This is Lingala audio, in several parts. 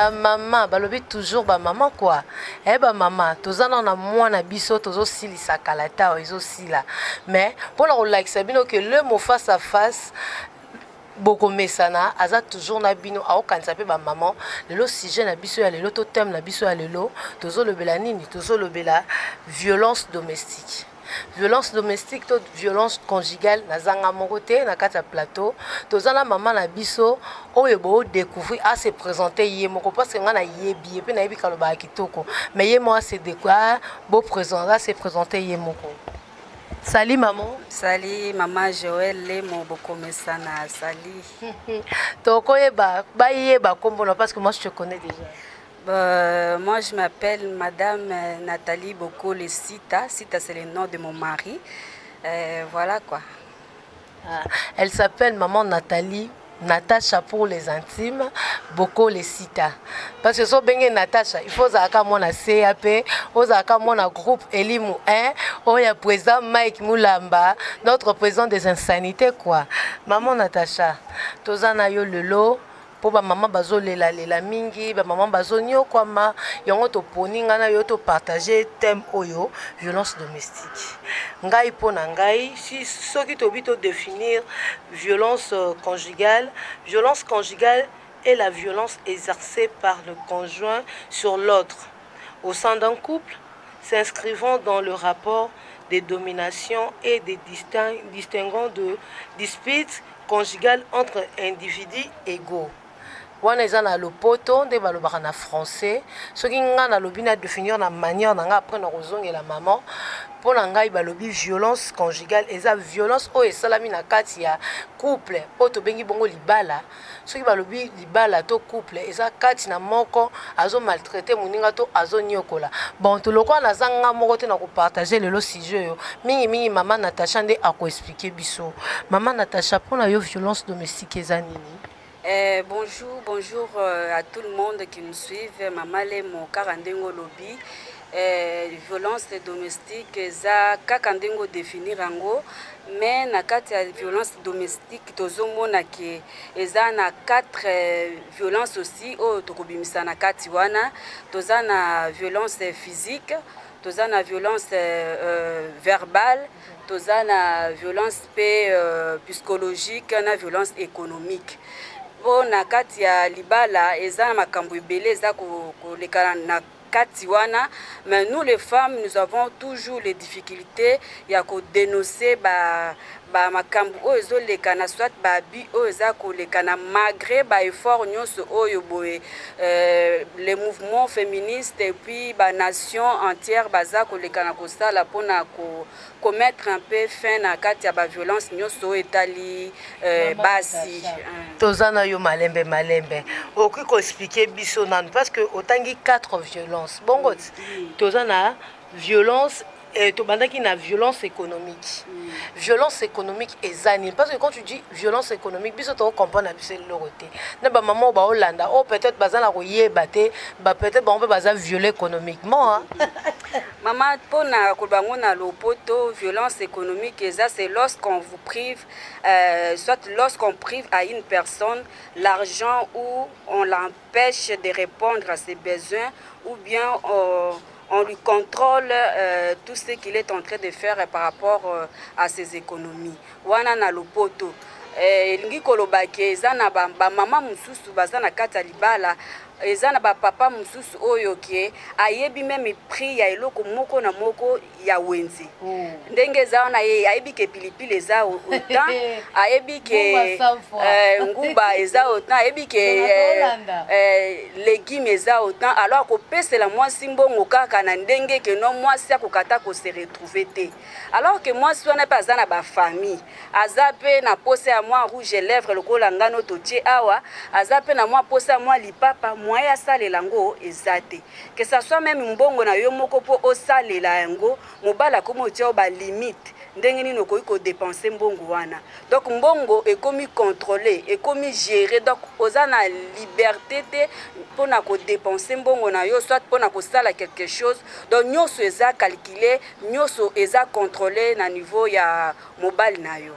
ba maman balobi toujours ba maman quoi ba maman tozana na mwana biso tozo silisa kalata ezo sila mais pour la like sabino que le mot face à face beaucoup mesana aza toujours na bino aokanisa pe ba maman lelo sujet na biso ya lelo to thème na biso ya lelo tozo lobela nini tozo lobela violence domestique. Violence domestique, toute violence conjugale, na zanga morote, na kata plateau, tozana maman na biso, oyebo découvrir à se présenter yé moko parce que ngana yé bié pe na yebi kaloba kitoko, mais yé moi c'est de quoi beau présent à se présenter yé moko. Salut maman. Salut maman Joël le mo bokomesana salut. Toko yeba ba yeba kombo parce que moi je te connais déjà. Moi, je m'appelle Madame Nathalie Bokole Sita. Sita, c'est le nom de mon mari. Voilà quoi. Elle s'appelle Maman Nathalie. Natacha pour les intimes, Bokole Sita. Parce que si on Natacha, il faut que mon CAP, il faut que mon groupe Elimou 1, où il y a président Mike Moulamba, notre président des insanités quoi. Maman Natacha, tozana yo lelo. Po ba maman bazo lela mingi ba maman bazo nyo kwa ma yongo to poni ngana yo to partager thème oyo violence domestique ngai pona ngai si soki to bito définir violence conjugale est la violence exercée par le conjoint sur l'autre au sein d'un couple s'inscrivant dans le rapport de domination et des distinguant de disputes conjugales entre individus égaux. Wana eza na lopoto nde balobaka na français soki nga na lobi na définir na manière na nga après na kozongela maman pona ngai balobi violence conjugale eza violence oyo esalami na kati ya couple oyo tobengi bongo libala soki balobi libala to couple eza kati na moko azo maltraiter moninga to azo nyokola bon tolokwa na zanga moko te na kopartager lelo sujet yo mingi maman Natacha nde akoexpliquer biso maman Natacha pona yo violence domestique eza nini. Bonjour à tout le monde qui nous suit. Maman Lemo Karandengo Lobby. Violence domestique, ça kakandengo définir ango. Mais na kati ya violence domestique tozomona ke eza na 4 violences aussi o tokobimisa na kati wana toza na violence physique, toza na violence verbale, toza na violence psychologique na violence économique. Na kati ya libala eza makambo ebele eza kolekana na kati wana mais nous les femmes nous avons toujours les difficultés ya ko dénoncer ba makambo oyo ezolekana soit babi oyo eza kolekana malgré ba effort nyonso oyo boye les mouvements féministes et puis ba nation entière baza kolekana kosala pona ko mettre un peu fin na kati ya ba violence nyonso etali basi tozana yo malembe oki ko expliquer biso nan parce que otangi 4 violences bongo tozana violence et tobandaki na violence économique. Violence économique ezani parce que quand tu dis violence économique biso to comprendre biso loroté. Na ba maman ba Hollanda ou peut-être bazana ko yeba te ba peut-être ba on peut baza violer économiquement hein. Maman pona ko bango na lopoto violence économique eza c'est lorsqu'on vous prive soit lorsqu'on prive à une personne l'argent ou on l'empêche de répondre à ses besoins ou bien on lui contrôle tout ce qu'il est en train de faire par rapport à ses économies. Wana na lopoto lingi kolobake eza na ba mama mususu baza na kata libala eza na ba papa mususu oyo ke ayebi même prix ya eloko moko na moko ya wenzi ndenge eza na ye ayebi ke pilipili eza autant ayebi ke nguba eza autant ayebi ke légumes eza autant alors ko pesela mwasi mbongo kaka na ndenge ke no mwasi akokata ko se retrouver te alors que mwasi wana pa za na ba famille azape na pose ya mwa rouge lèvres lokola ngano totie awa azape na mwa pose ya mwa lipapa moya salela ngo ezate que ça soit même mbongo na yo moko po osalela yango mobala komo tia ba limite ndenge nini okoki ko dépenser mbongo wana donc mbongo ekomi contrôler ekomi gérer donc oza na liberté te pona ko dépenser mbongo na yo soit pona ko sala quelque chose donc nyonso eza calculer nyonso eza contrôler na niveau ya mobile na yo.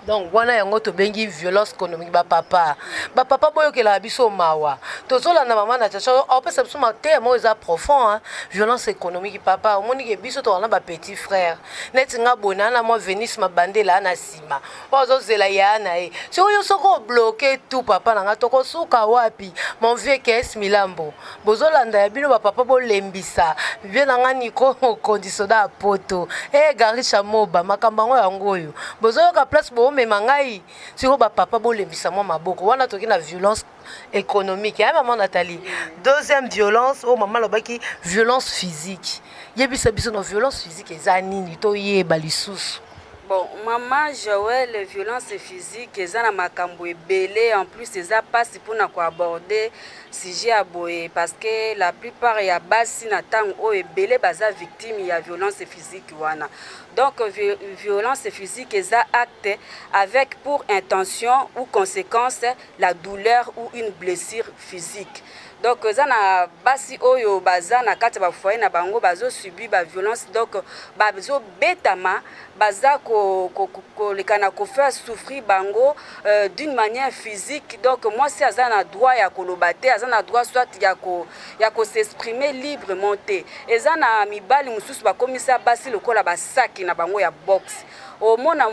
donc wana yango to bengi violence économique ba papa boyo ke la biso mawa to zola na mama na chacha on peut se mater mo eza profond hein violence économique papa o moni ke biso to wana ba petit frère net nga bonana mo Venise mabandela na sima ozo zela ya na e so yo soko bloquer tout papa na nga to ko suka wapi mon vieux KS Milambo bozola nda ya bino ba papa bo lembisa bien nga niko conditionna poto e gari chamoba makambango yango yo bozoyo ka place bo me mangai siko ba papa bo lembisa mo maboko wana toki na violence économique ya maman Nathalie deuxième violence o maman lobaki violence physique yebisa biso no violence physique eza nini to yeba lisusu. Bon, maman Joël, violence physique, eza na makambo ebele en plus eza passe pour na ko aborder sujet aboye parce que la plupart ya basi na tango o ebele baza victime ya violence physique wana. Donc violence physique eza acte avec pour intention ou conséquence la douleur ou une blessure physique. Donc eza na basi oyo baza na kati ba foyer na bango bazo subir ba violence donc bazo betama baza ko lekana ko faire souffrir bango d'une manière physique. Donc moi si aza na droit ya kolobate aza na droit soit ya ko s'exprimer librement te eza na mibali mususu ba komisa basi lokola ba saki na bango ya box au mona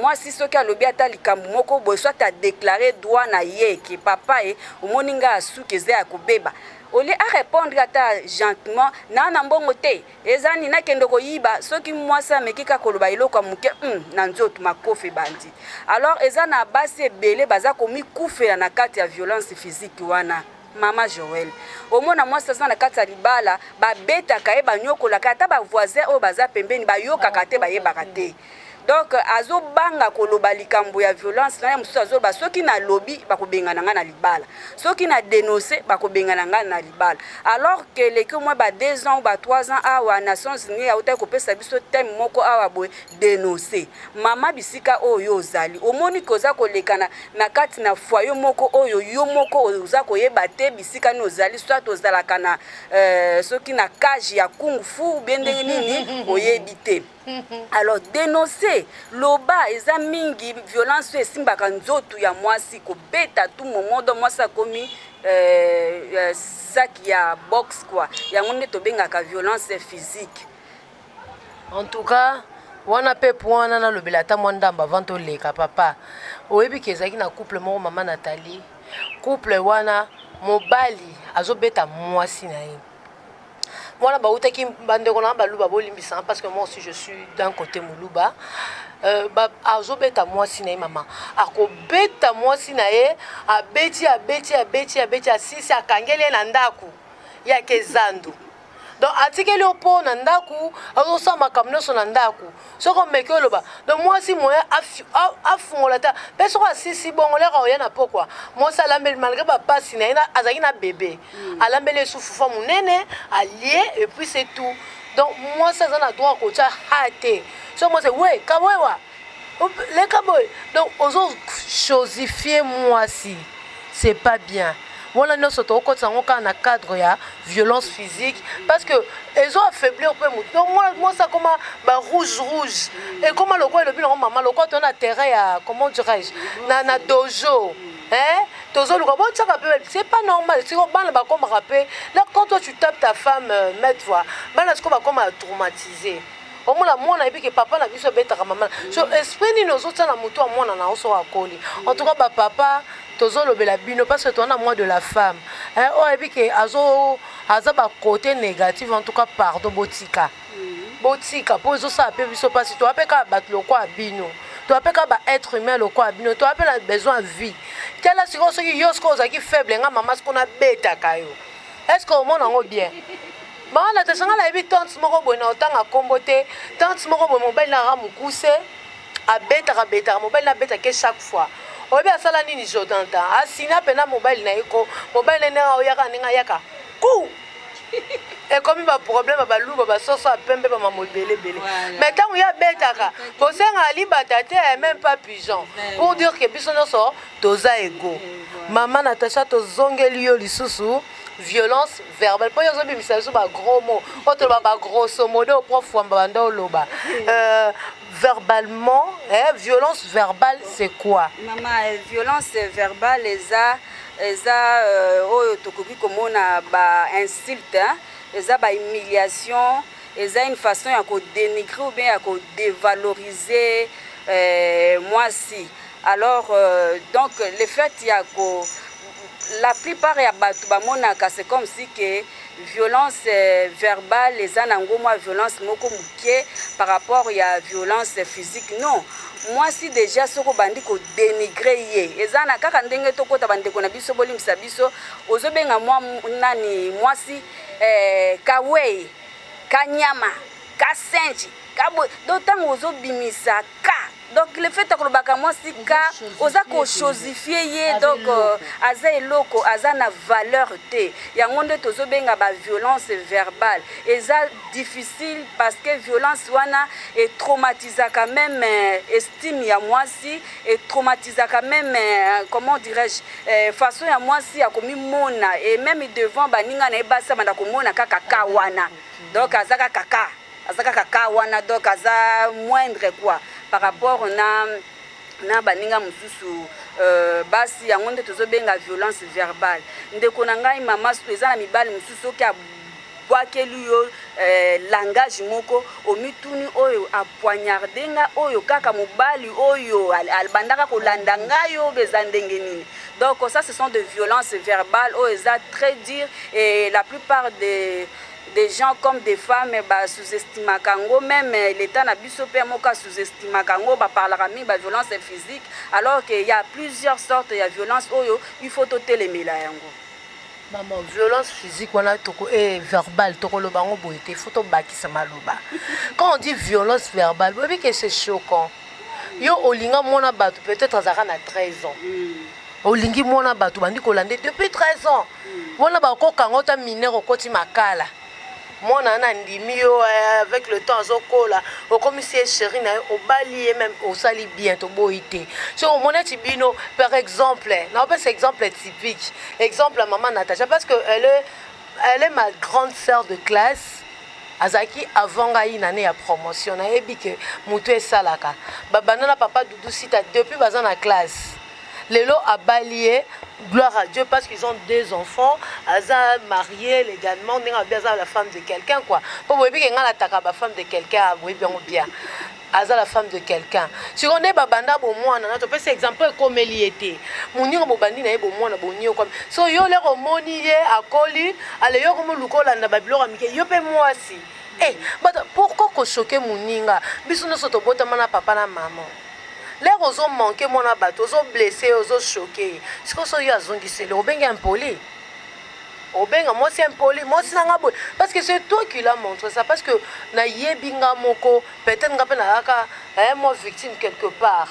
moi si soki alobi ata likambo moko boy soit a déclarer droit na ye ki papa e omoninga asuki eza ya kobeba oli a répondre ata gentiment na mbongo te ezani na kendo ko yiba soki mwasa mekika koloba iloko muke na nzoto makofe bandi alors ezana basi ebele baza komi kufela na kati ya violence physique wana. Mama Joël omona mwasi aza na kati ya libala babetaka ye banyokolaka ata bavoisin oyo baza pembeni bayokaka te bayebaka te. Donc azo banga koloba likambo ya violence na mususu azo ba soki na lobby bakobengana nga na libala soki na dénoncer bakobengana nga na libala alors que les que moi ba 2 ans ou ba 3 ans awa Nations Unies a uta kopesa biso thème moko awa boy dénoncer mama bisika oyo ozali omoni koza kolekana na kati na foyer moko oyo yo moko oza koyeba te bisika ni ozali soit ozalaka na soki na cage ya kung fu bendenge nini oyebi te. Alors dénoncer loba eza mingi violence esimbaka nzoto ya mwasi ko beta tout moment do mwasi akomi saki ya box quoi yango nde tobengaka violence physique. En tout cas wana pe poana na lobela ta mwandamba vanto leka papa oyebi kezaki na couple moko mama Nathalie couple wana mobali azobeta mwasi na ye moi là qui bandeko na baluba bolimbisa parce que moi aussi je suis d'un côté muluba azobeta moi sina maman akobeta moi sina ye abeti asisi akangele na ndaku ya kezandu donc atikeli opo na ndaku azosa makamno so na ndaku soko mekelo ba donc moi si moya afungola ta peso ko asisi bongole ka oyana pokwa moi ça lambel malgré ba pasi na ina azaki na bébé alambele sufufa munene allié et puis c'est tout donc moi ça na droit ko cha hate so moi c'est ouais kawewa les kaboy donc ozo chosifier moi si c'est pas bien. Voilà nous sommes au côté na cadre ya violence physique parce que ils ont affaibli un peu donc moi ça comme ba rouge et comment le quoi le bilan maman le quoi on a terrain ya comment dirais-je na dojo hein dojo le quoi c'est pas normal si on ba comme rappeler là quand toi tu tapes ta femme maître voix ba là ce qu'on va comme traumatiser au moins moi on a vu que papa na biso beta maman so esprit ni nos autres na muto mwana na oso akoli en tout cas ba papa tozo lobela bino parce que toi on a moins de la femme hein on a vu que aza ba côté négatif en tout cas pardon botika pour ça peut biso parce que toi peka bat le quoi bino toi peka ba être humain le quoi bino toi peka besoin de vie quel est ce qui yosko za qui faible nga maman ce qu'on a beta kayo est-ce que au monde en bien maman na tesanga la bi tante moko boy na otanga kombote tante moko boy mobile na ramukuse abeta mobile na beta que chaque fois obi asala nini Jordan ta asina pena mobile na eko mobile na oyaka ninga yaka ku et comme ba problème ba luba ba soso pembe ba mamobele bele mais tant ya betaka posenga ali batate même pas pigeon pour dire que biso no so toza ego maman Natacha to zongeli yo lisusu violence verbale. Pour les hommes, c'est un gros mot. Autre grosso modo, prof loba. Verbalement, violence verbale, c'est quoi? Maman, violence verbale, oyo tokoki komona ba insulte, ba humiliation, une façon à dénigrer ou bien à dévaloriser moi si. Alors donc le fait il y a la plupart ya batu bamonaka c'est comme si que violence verbale les anango moi violence moko muke par rapport à violence physique. Non, moi si déjà soko bandi ko dénigrer ye ezana kaka ndenge to kota bande ko na biso bolimisa biso ozobenga moi nani moi si kawe kanyama kasenji kabo d'autant ozobimisa ka. Donc le fait que le bakamo sika oza ko chosifier ye donc aza eloko aza na valeur te yango nde tozobenga ba violence verbale eza difficile parce que violence wana et traumatisa quand même estime ya mwasi et traumatisa quand même comment dirais-je façon ya mwasi ya komi mona et même devant baninga na ebasa banda komona kaka kawana donc azaka kaka wana donc aza moindre quoi par rapport na baninga mususu basi yango nde tozobenga violence verbale. Ndeko na ngai mama eza na mibali mususu ki abwakeli yo langage moko omituni oyo apoignardenga oyo kaka mobali oyo albandaka kolanda ngai yo beza ndenge nini. Donc ça ce sont des violences verbales oyo eza très dur et la plupart des gens comme des femmes sous-estiment kango même l'état na biso pe moka sous-estiment kango parlera mi violence physique alors qu'il y a plusieurs sortes de violence oyo il faut totelemela yango. Maman, violence physique wana toko verbale toko lo bango boité faut to bakisa maloba. Quand on dit violence verbale, oui que c'est choquant. Yo olinga mona batu peut-être azaka na 13 ans. Olingi mona batu bandi kolande depuis 13 ans. Wana ba ko kangota mineur okoti makala. Mon ana ndimi yo avec le temps zokola au commissaire chéri na au bali même au sali bien to boité sur mon tibino par exemple non pas c'est exemple typique exemple maman Natacha parce que elle est ma grande sœur de classe azaki avant ga une année à promotion na ebi que mutu esalaka babana papa Doudou Sita depuis bazan na classe lelo a balié. Gloire à Dieu parce qu'ils ont 2 enfants, Aza marié légalement, Aza la femme de quelqu'un quoi. Pour vous dire que la femme de quelqu'un, oui bien ou bien. Aza la femme de quelqu'un. Si on est babanda bon moi na to pese exemple comme il était. Munyo bobandi na bon moi na bonyo comme. So yo le romoni ye akoli, ale yo comme lukola na babilo amike yo pe moi si. Eh, pourquoi ko choquer muninga? Biso no soto bota mana papa na maman. Les gens ont manqué mon abattu, ils ont blessé, ils ont choqué. C'est comme ça qu'ils ont dit c'est le impoli. Moi c'est impoli, moi c'est un parce que c'est toi qui l'as montré ça parce que na yebinga moko peut-être nga pena aka moi victime quelque part.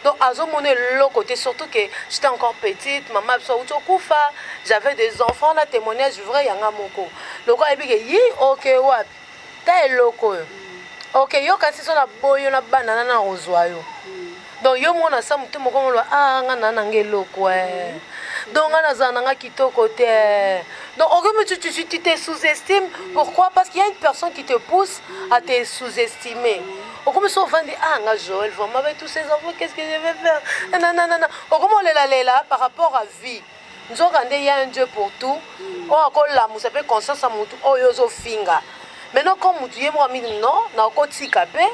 Donc azo moné l'autre côté surtout que j'étais encore petite, maman so utokufa, j'avais des enfants là témoignage vrai yanga moko. Loko ebike yi OK wapi. Ta loko. OK yo kasi so na boyo na banana na ozwayo. Donc yo mona sa mutu moko lo nga na ngelo quoi. Donc nga za nga kitoko te. Donc tu te sous-estimes pourquoi parce qu'il y a une personne qui te pousse à te sous-estimer. On commence souvent dire nga Joël vraiment avec tous ces enfants qu'est-ce que je vais faire? Non. On commence là par rapport à vie. Nous regardons il y a un Dieu pour tout. On encore là vous savez conscience à mutu oyozo finga. Maintenant comme mutu yemo ami non na ko tika pe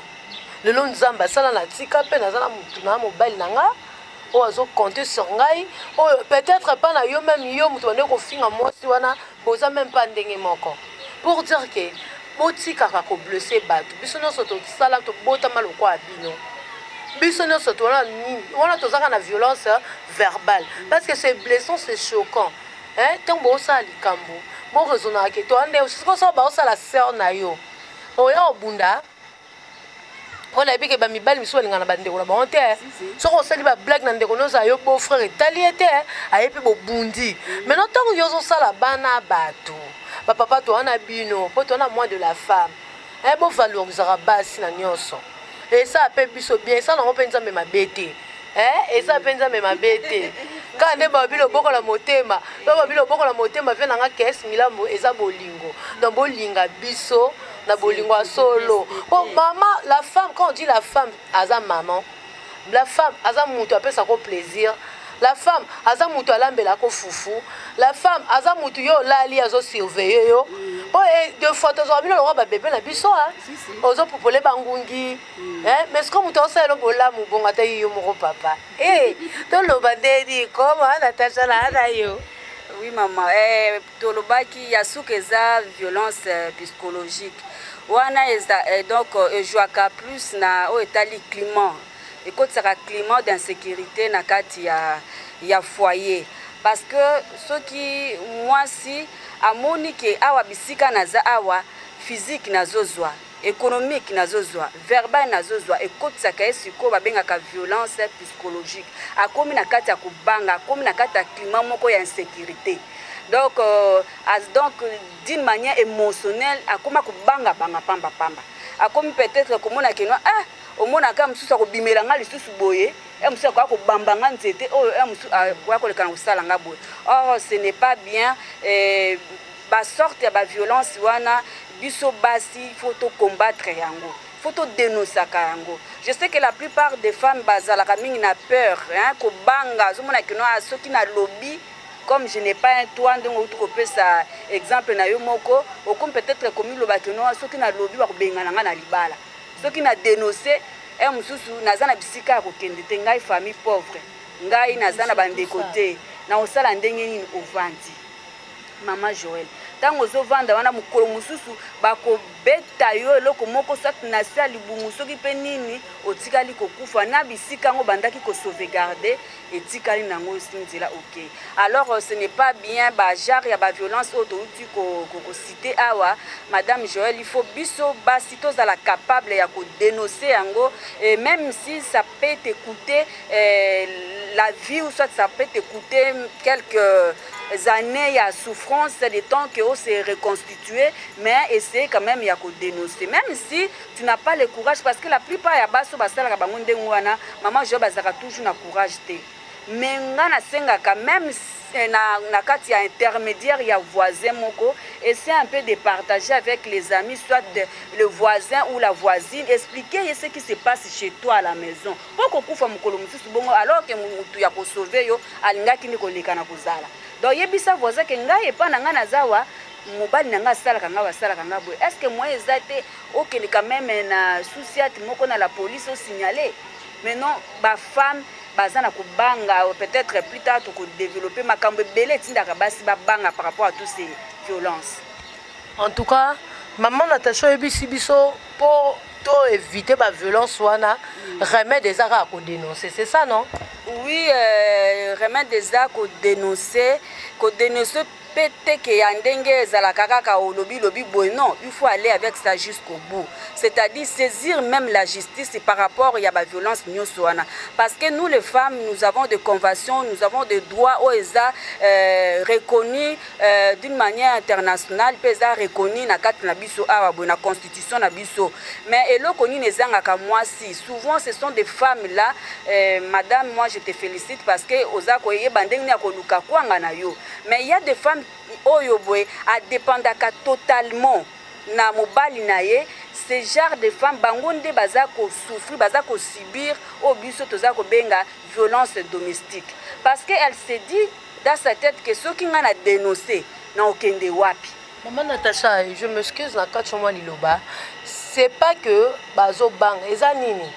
le long nzamba sala na tika pe na zana mutu na mobile nanga o azo compter sur ngai o peut-être pas na yo même yo mutu ne ko finga mwasi wana boza même pas ndenge moko pour dire que botika ka ko blesser batu biso no soto sala to bota maloko abino biso no soto wana to zaka na violence verbale parce que c'est blessant c'est choquant tant bo sa likambo bo raisonner que to ande aussi ko so ba la sœur na yo o ya obunda on a vu que ba mibali miso linga na bande ko na ba honte so ko sali ba blague na ndeko no sa yo beau frère taliete ayepi bo bundi maintenant tant yo zo sala bana bato ba papa to ana bino po to na moi de la femme bo valorisera basi na nyonso et ça appelle biso bien ça na penza me mabete et ça penza me mabete Quand on est babilo boko la motema, babilo boko la motema vient nanga kes milambo eza bolingo. Donc bolinga biso na bolingo solo. Oh maman, la femme, quand on dit la femme, aza maman. La femme, aza mutu appelle ça quoi plaisir. La femme, aza mutu alambela ko fufu. La femme, aza mutu yo lali azo surveiller yo. Oh et deux fois tu as vu le roi bébé na biso hein. Ozo popole bangungi. Hein, mais ce que mutu osala bola mu bonga ta yo mo papa. Eh, to lo bandedi comment Natacha la na yo. Oui maman, tolobaki ya sukeza violence psychologique. Wana eza donc jouaka plus na o etali climat. Et quand ça climat d'insécurité na kati ya foyer parce que ceux qui moi si amoni ke awa bisika naza awa physique nazozwa économique nazozwa verbal nazozwa et quand ça kaesiko babengaka violence psychologique akomi na kati ya kubanga akomi na kati ya climat moko ya insécurité donc donc d'une manière émotionnelle akoma kubanga banga pamba pamba akomi peut-être komona keno omona ka mususu akobimela nga lisusu boye mususu akobamba nga nzete oyo mususu akolekana kosala nga boye. Or ce n'est pas bien ba sorte ya ba violence wana biso basi il faut to combattre yango, il faut to dénoncer yango. Je sais que la plupart des femmes bazalaka mingi na peur hein ko banga zomona keno soki na lobby comme je n'ai pas un toit ndongo to kopesa exemple na yo moko okom peut-être komi lobaki no soki na lobby ba kobengana nga na libala. Ce qui n'a dénoncé est mususu nazana bisika ko kende te ngai famille pauvre ngai nazana bande côté na osala ndenge nini ovandi maman Joël tango zo vanda wana mukolo mususu bako beta yo eloko moko sat na sia libumu soki pe nini otikali kokufa na bisika ngo bandaki ko sauvegarder etikali nango sinzela OK. Alors ce n'est pas bien ba genre ya ba violence autouti ko citer awa madame Joël il faut biso basi tozala capable ya ko dénoncer yango et même si ça peut te coûter la vie ou soit ça peut te coûter quelques années, il y a souffrance, c'est le temps que on s'est reconstitué, mais essayer quand même il y a qu'à dénoncer. Même si tu n'as pas le courage, parce que la plupart il y a basso basala kabangonde ngwana, maman je bazaka toujours na courage té. Mais ngana senga quand même na kati ya intermédiaire il y a voisin moko, essayer un peu de partager avec les amis, soit le voisin ou la voisine, expliquer ce qui se passe chez toi à la maison. Pourquoi kufa mukolo mususu bongo alors que mutu ya ko sauver yo alingaki ni koleka na kuzala. Donc yebisa voisin ke ngai epa na nga nazawa mobali na nga sala kanga basala kanga boy. Est-ce que moi ezate OK quand même na souciat moko na la police au signaler. Mais non ba femme bazana ko banga peut-être plus tard to ko développer makambo belé tindaka basi ba banga par rapport à tous ces violences. En tout cas, maman Natacha ebisi biso pour éviter la violence wana remède des arts à dénoncer, c'est ça non? Oui, remède des arts à dénoncer pété que yandenge zalakaka au lobby boy non, il faut aller avec ça jusqu'au bout. C'est-à-dire saisir même la justice par rapport à la violence nyoswana. Parce que nous les femmes, nous avons des conventions, nous avons des droits OESA reconnus d'une manière internationale, pesa reconnus na kat na biso awa na constitution na biso. Mais eloko ni nezanga ka moi si souvent ce sont des femmes là madame moi je te félicite parce que ozako yeba ndenge ya koluka kwanga na yo. Mais il y a des femmes oyo boy a dépendaka totalement na mobali na ye. Ce genre de femmes bangonde bazako souffrir bazako subir au biso tozako benga violence domestique parce que elle se dit dans sa tête que ceux qui ngana dénoncer na okende wapi. Maman Natacha, je m'excuse na katchoma liloba, c'est pas que bazo bang eza nini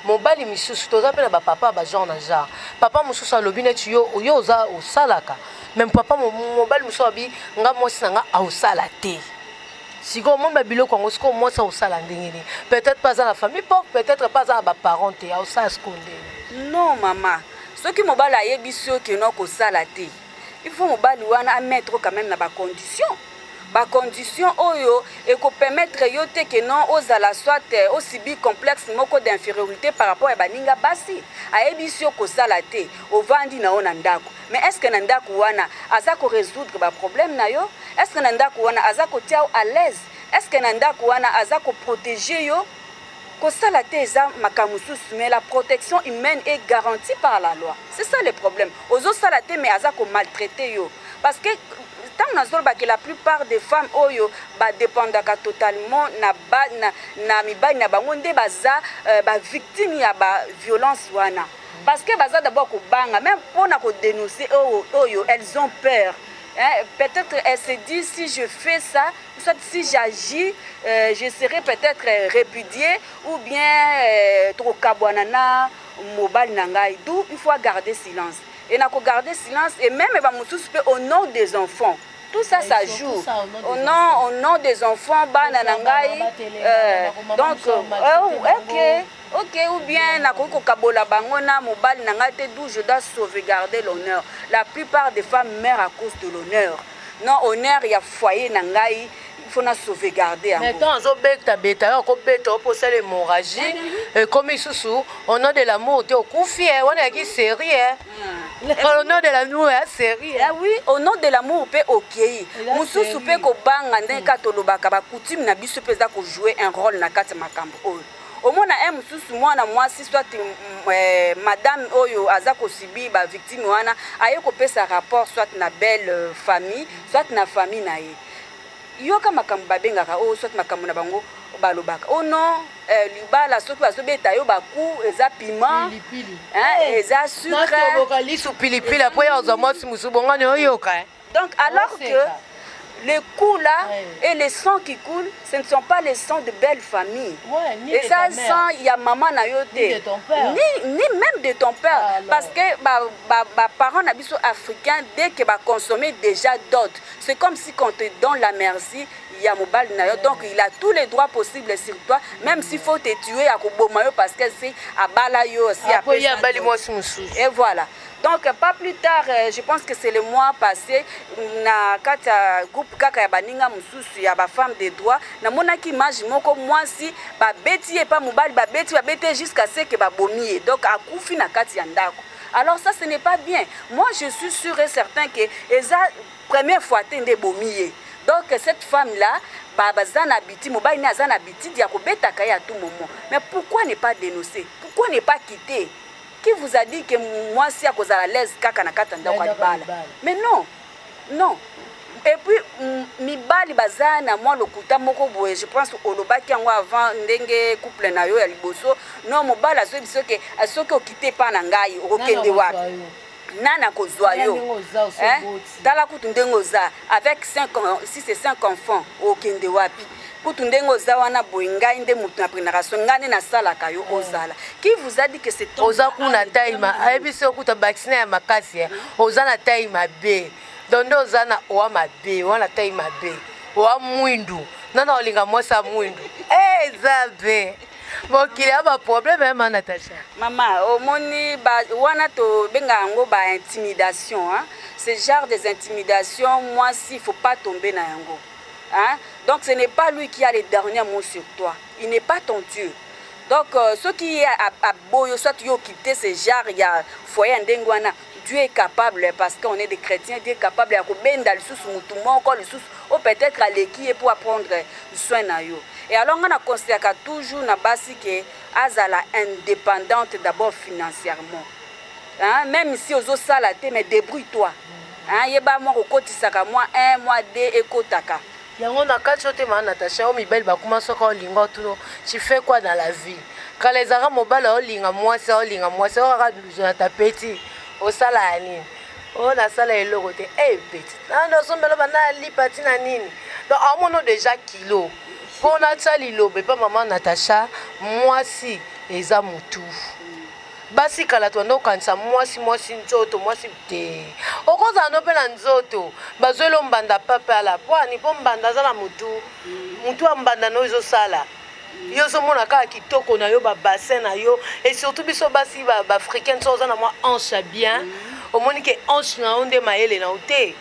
mobali misusu toza pe na ba papa ba genre na genre papa mususu alobi neti yo oza osalaka même papa mobali mususu abi nga mosi nga ausala te. Si on monte babilo kongo siko moi ça osala ndengeni peut-être pas dans la famille pauvre peut-être pas dans ba parents te osala skonde. Non maman, ce qui mobali ayebiso ke no ko sala te. Il faut mobali wana a mettre quand même na ba condition. Ba condition oyo et ko permettre yo te que non ozala soit aussi bi complexe moko d'infériorité par rapport à baninga basi ayebiso ko sala te ovandi na ona ndako. Mais est-ce que nandako wana azako résoudre ba problème na yo? Est-ce que nandako wana azako tia à l'aise? Est-ce que nandako wana azako protéger yo? kosala te eza makambo mosusu, mais la protection humaine est garantie par la loi. C'est ça le problème. Ozosala te mais aza ko maltraiter yo parce que tant que la plupart des femmes oyo ba dépendaka totalement na mibali na bango nde baza ba victime ya ba violence wana. Parce que baza d'abord ko banga même pour na ko dénoncer oyo elles ont peur. Hein, peut-être elles se disent si je fais ça, soit si j'agis, je serai peut-être répudiée ou bien trop kabwanana mobile nangai. D'où il faut garder silence. Et n'a qu'à garder silence et même au nom des enfants. Tout ça, ça joue. Au nom des enfants, donc, ok, ou bien nakoko kabola bangona mobile nangate d'où je dois sauvegarder l'honneur. La plupart des femmes meurent à cause de l'honneur. Non, honneur, il y a foyer nangai. Il faut la sauvegarder. Maintenant, on a bêta, on a l'hémorragie. Comme ils sont, on a de l'amour, on a qui série. Au nom de l'amour, série. Oui, au nom de l'amour, on peut ok. Moussou soupe ko banga ndeka tolobaka ba coutume na biso pesa ko jouer un rôle na kati makambo. Au moins na moussou moi si soit madame oyo azako sibi ba victime wana aye ko pesa rapport soit na belle famille, soit na famille na ye. Yoka makambo babengaka o soit makambo na bango balobaka oh non libala soki bazobeta yo baku eza piment eza sucre après ozamasi musubongane oyoka. Donc alors que les coups là et les sangs qui coulent, ce ne sont pas les sangs de belles familles. Et ça sang, il y a maman na yote. Ni même de ton père. Parce que parents africains, dès que consommer déjà d'autres, c'est comme si quand on te donne la merci, il y a mobile na yote. Donc il a tous les droits possibles sur toi, même s'il faut te tuer à Kobomayo parce que c'est à Balayo aussi. Et voilà. Donc pas plus tard, je pense que c'est le mois passé, na kata groupe kaka ya baninga mususu ya ba femme de droit, na monaki image moko mwasi ba beti et pas mobile ba beti jusqu'à ce que ba bomie. Donc akufi na kati ya ndako. Alors ça ce n'est pas bien. Moi je suis sûr et certain que eza première fois tende bomie. Donc cette femme là bazana biti mobile na zana biti dia ko beta kaya à tout moment. Mais pourquoi ne pas dénoncer? Pourquoi ne pas quitter? Qui vous a dit que moi si à cause de la l'aise kaka na katanda kwa bala? Mais non, non. Et puis mi bali bazana moi le kuta moko boye je pense au lobaki yango avant ndenge couple na yo ya liboso non mobala aso biso ke aso ko quitter pa na ngai okende wapi nana kozwa yo tala kutu ndengo za avec 5 si c'est 5 enfants okende wapi kutu ndengo za wana boinga inde mutu na préparation ngane na sala kayo ozala qui vous a dit que c'est oza kuna taima abiso kuta vacciner ya makasi oza na taima be dondo oza na oa mabe wana taima be oa mwindu nana olinga mosa mwindu zabe mokili aba problème même Natacha maman omoni ba wana to benga yango ba intimidation hein ce genre des intimidations moi si faut pas tomber na yango hein. Donc ce n'est pas lui qui a les derniers mots sur toi, il n'est pas ton Dieu. Donc ceux qui a boyo soit yo quitter ce genre il y a foyer ndengwana Dieu est capable parce qu'on est des chrétiens, Dieu est capable à kobenda le sous mutumo encore le sous ou peut-être à l'équipe pour prendre soin na yo. Et alors on a considéré toujours na basi que azala indépendante d'abord financièrement. Hein, même si ozo salate mais débrouille-toi. Hein, yeba moi kokotisaka moi 1 mois 2 ekotaka. Yango na kati yote ma Natacha o mibali bakuma soko lingo tuno tu fais quoi dans la vie quand les arabes mobile o linga moi o ka na tapeti o sala ani o na sala eloko te petit na sombelo bana lipati na nini donc a mono déjà kilo pour na tsali lobe pa maman Natacha moi si eza mutu basi kala tondo kanisa mwasi nzoto mwasi te okoza no pe na nzoto bazwelo mbanda papa ala pwani po mbanda za na mutu ambanda no izo sala yo so mona ka kitoko na yo ba bassin na yo et surtout biso basi ba africaine so za na moi hanche bien au moni ke hanche na onde maele na ote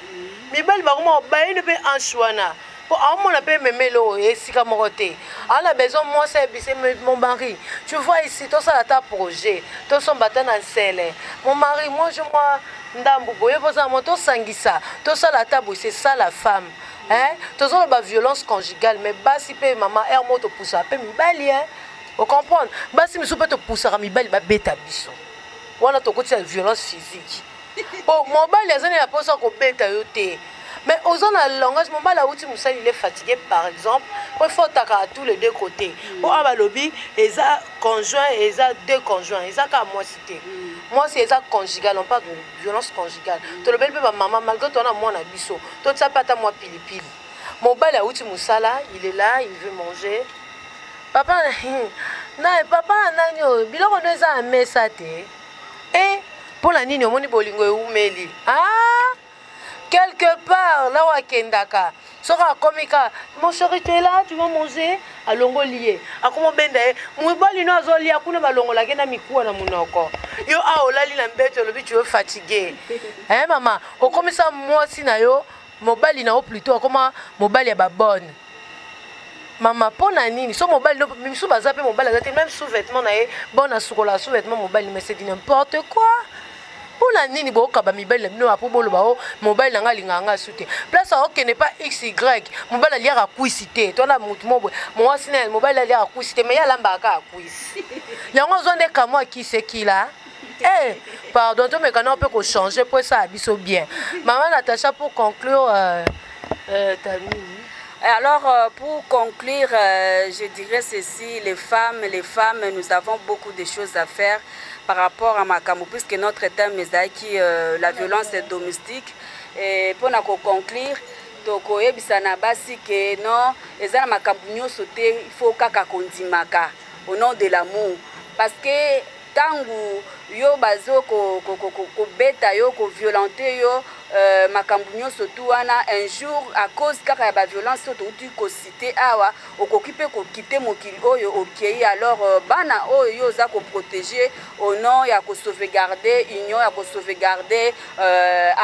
mibali ba kuma ba ine pe hanche wana pour on a pas memelo et si comme roté on a besoin moi c'est mon mari tu vois ici tout ça ta projet tout son batan en selle mon mari moi ndambu boye poza moto sangisa tout ça la table c'est ça la femme hein tout ça la violence conjugale mais basi pe maman er moto poussa pe mibali hein Vous comprenez? Basi miso peut te pousser à mibali ba beta biso. Wana to côté violence physique. Bon, mobile les années la pose ko beta yo te. Mais aux autres la langage mobile la outil musali il est fatigué par exemple, il faut attaquer à tous les deux côtés. Pour aba lobby eza conjoint et eza deux conjoints, eza ka moi cité. Moi c'est eza conjugal, on parle de violence conjugale. To le bel pe maman malgré toi na moi na biso. Toi ça pas ta moi pili pili. Mobile la outil musala, il est là, il veut manger. Papa na papa nanyo biloko no eza amesa te. Et pour la nini omoni bolingo eumeli. Ah, quelque part là wa kendaka. Sora komika, mon chéri tu es là, tu vas manger à longo lié. Akomo benda mubali no azoli akuna balongo la kenda mikuwa na munoko. Yo a olali na mbeto lobi tu es fatigué. Hein maman, okomisa mwasi na yo, mobali na o plutôt akoma mobali ya babone. Maman pona nini so mobile no misu bazape mobile azate même sous-vêtement na ye bon na sukola sous-vêtement mobile mais c'est n'importe quoi pona nini bo ka ba mibile no apo bolo ba o mobile na nga linganga sute place ok n'est pas xy mobile ali ya kuisité to na mutu mo moi sina mobile ali ya kuisité mais ya lamba ka kuis yango zonde ka moi qui c'est qui là eh pardon to me kana peut ko changer pour ça biso bien maman Natacha pour conclure Tami. Alors, pour conclure, je dirais ceci, les femmes, nous avons beaucoup de choses à faire par rapport à Makambo, puisque notre thème est la violence domestique. Et pour conclure, donc, que non, il faut kaka kondimaka au nom de l'amour. Parce que tangu yo bazo ko beta yo ko violenter yo makambu nyonso tu wana un jour à cause kaka ya ba violence to tu ko cité awa okokipe ko quitter mokili oyo okei alors bana oyo za ko protéger au nom ya ko sauvegarder union ya ko sauvegarder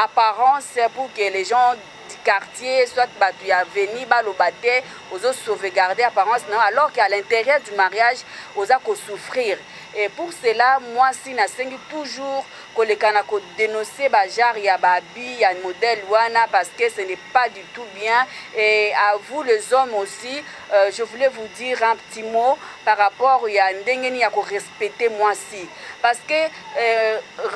apparence pour que les gens quartier soit batu ya veni balobate ozo sauvegarder apparence non alors qu'à l'intérieur du mariage oza ko souffrir. Et pour cela, moi, si na sengi toujours que les kanako dénoncer bajar ya babi ya modèle wana parce que ce n'est pas du tout bien. Et à vous les hommes aussi, je voulais vous dire un petit mot par rapport à ndengeni ya ko respecter moi si parce que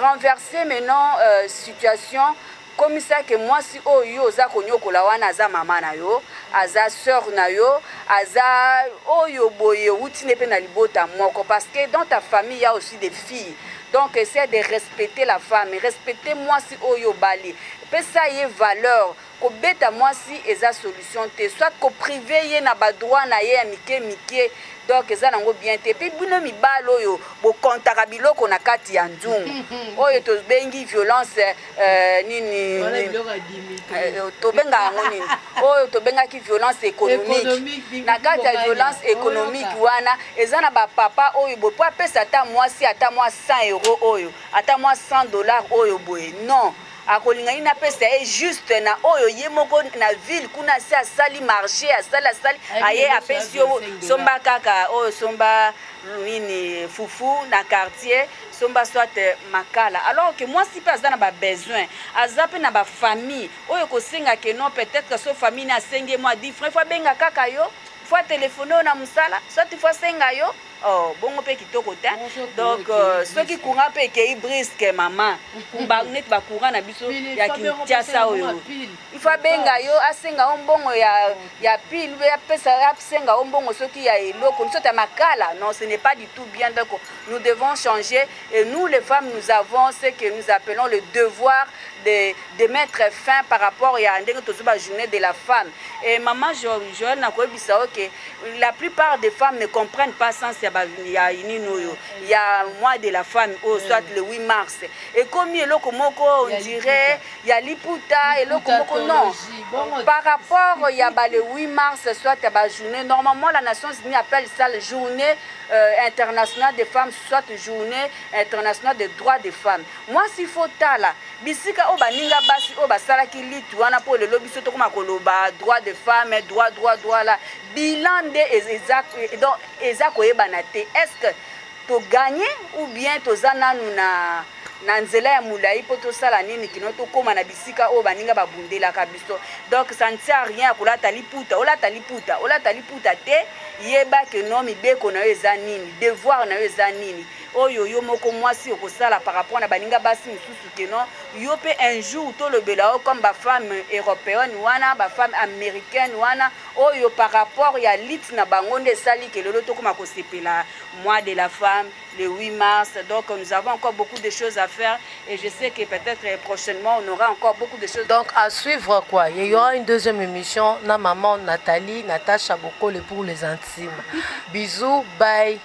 renverser maintenant situation comme ça que moi si oyo za konyokola wana aza mama na yo aza sœur na yo aza oyo boye utine pe na libota moko parce que dans ta famille il y a aussi des filles donc essaie de respecter la femme respecter moi si oyo bali pe ça y est valeur ko beta moi si eza solution te soit ko privé ye na ba droit na ye ya mike donc eza nango bien te pe bino mibalo oyo bo kontaka biloko na kati ya nzungu oyo to bengi violence nini to benga yango nini oyo to benga ki violence économique na kati ya violence économique wana eza na ba papa oyo bo po apesa ata mwasi ata mwa 100 € oyo ata mwa $100 oyo boye non akolinga ina pesa e juste na oyo ye moko na ville kuna se asali marché asali aye apesi yo somba kaka oyo somba nini fufu na quartier somba soit makala alors que moi si pas dans ba besoin azape na ba famille oyo ko singa que non peut-être que so famille na senge moi 10 francs fois benga kaka yo fois téléphoner na musala soit fois senga yo oh bongo pe kitoko ta donc ceux qui courant pe ke brisque maman ba net ba courant na biso ya kintiasa oyo il faut benga yo asenga ombongo ya pile ya pesa asenga ombongo ceux qui ya eloko nso ta makala non ce n'est pas du tout bien donc nous devons changer et nous les femmes nous avons ce que nous appelons le devoir de mettre fin par rapport à la journée de la femme et maman Joël na ko bisa OK la plupart des femmes ne comprennent pas sans il y a mois de la femme soit le 8 mars et comme eloko moko on dirait il y a liputa eloko moko non par rapport il y a le 8 mars soit la journée normalement la Nations Unies appelle ça la journée internationale des femmes soit journée internationale des droits des femmes moi s'il faut tala bisika o baninga basi o basala ki litu wana pour le lobby soto koma koloba droit des femmes droit là bilan de exact donc exact koyeba na te est-ce que to gagner ou bien to zana na na nzela ya mulai po tosala nini kino tokóma na bisika oyo baninga babundelaka biso. Donc ça ne sert à rien kolata liputa olata liputa te yeba ke no mibeko na yo eza nini, devoir na yo eza nini oyo yo moko mwasi okosala par rapport na baninga basi misusu ke no yo pe un jour tolobela o comme bafemme européenne wana bafemme américaine wana oyo par rapport ya lit na bango nde esali ke lelo tokóma kosepela mois de la femme le 8 mars. Donc nous avons encore beaucoup de choses à faire et je sais que peut-être prochainement on aura encore beaucoup de choses. Donc à suivre quoi, il y aura une deuxième émission na maman Nathalie Natacha Bokole pour les intimes. Bisous, bye.